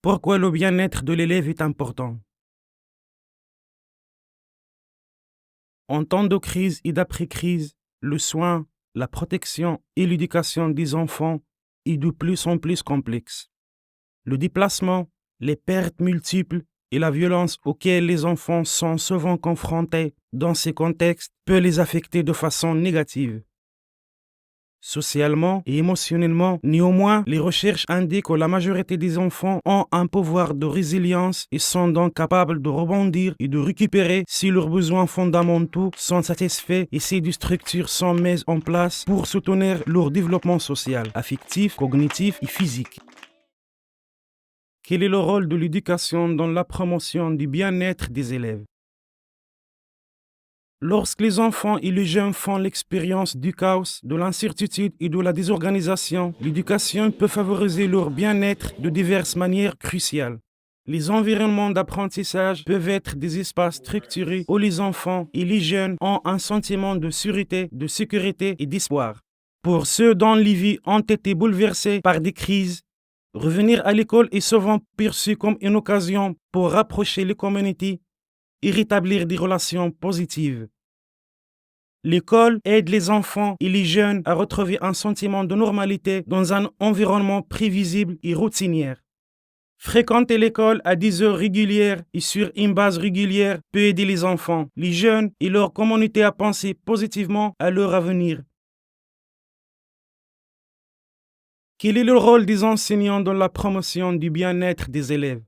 Pourquoi le bien-être de l'élève est important? En temps de crise et d'après-crise, le soin, la protection et l'éducation des enfants est de plus en plus complexe. Le déplacement, les pertes multiples et la violence auxquelles les enfants sont souvent confrontés dans ces contextes peut les affecter de façon négative. Socialement et émotionnellement, néanmoins, les recherches indiquent que la majorité des enfants ont un pouvoir de résilience et sont donc capables de rebondir et de récupérer si leurs besoins fondamentaux sont satisfaits et si des structures sont mises en place pour soutenir leur développement social, affectif, cognitif et physique. Quel est le rôle de l'éducation dans la promotion du bien-être des élèves? Lorsque les enfants et les jeunes font l'expérience du chaos, de l'incertitude et de la désorganisation, l'éducation peut favoriser leur bien-être de diverses manières cruciales. Les environnements d'apprentissage peuvent être des espaces structurés où les enfants et les jeunes ont un sentiment de sûreté, de sécurité et d'espoir. Pour ceux dont les vies ont été bouleversées par des crises, revenir à l'école est souvent perçu comme une occasion pour rapprocher les communautés et rétablir des relations positives. L'école aide les enfants et les jeunes à retrouver un sentiment de normalité dans un environnement prévisible et routinier. Fréquenter l'école à des heures régulières et sur une base régulière peut aider les enfants, les jeunes et leur communauté à penser positivement à leur avenir. Quel est le rôle des enseignants dans la promotion du bien-être des élèves?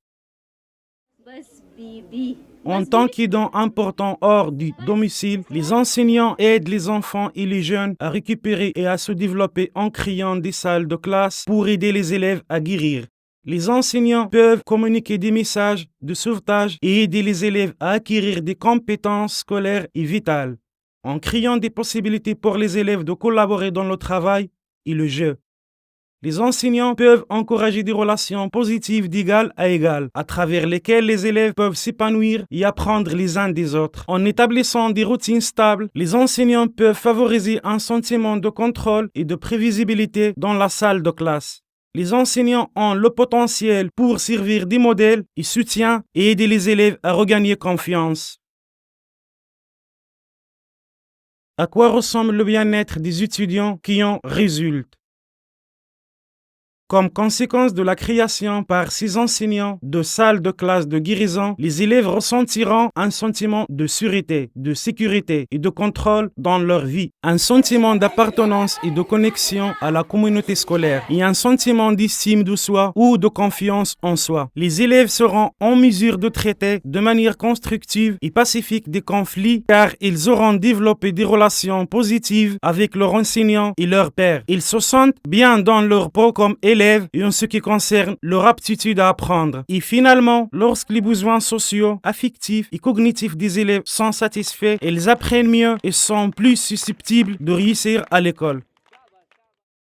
En tant qu'aidants importants hors du domicile, les enseignants aident les enfants et les jeunes à récupérer et à se développer en créant des salles de classe pour aider les élèves à guérir. Les enseignants peuvent communiquer des messages de sauvetage et aider les élèves à acquérir des compétences scolaires et vitales, en créant des possibilités pour les élèves de collaborer dans le travail et le jeu. Les enseignants peuvent encourager des relations positives d'égal à égal, à travers lesquelles les élèves peuvent s'épanouir et apprendre les uns des autres. En établissant des routines stables, les enseignants peuvent favoriser un sentiment de contrôle et de prévisibilité dans la salle de classe. Les enseignants ont le potentiel pour servir des modèles et soutien et aider les élèves à regagner confiance. À quoi ressemble le bien-être des étudiants qui en résultent? Comme conséquence de la création par ces enseignants de salles de classe de guérison, les élèves ressentiront un sentiment de sûreté, de sécurité et de contrôle dans leur vie, un sentiment d'appartenance et de connexion à la communauté scolaire et un sentiment d'estime de soi ou de confiance en soi. Les élèves seront en mesure de traiter de manière constructive et pacifique des conflits car ils auront développé des relations positives avec leurs enseignants et leurs pairs. Ils se sentent bien dans leur peau comme élèves et en ce qui concerne leur aptitude à apprendre. Et finalement, lorsque les besoins sociaux, affectifs et cognitifs des élèves sont satisfaits, ils apprennent mieux et sont plus susceptibles de réussir à l'école.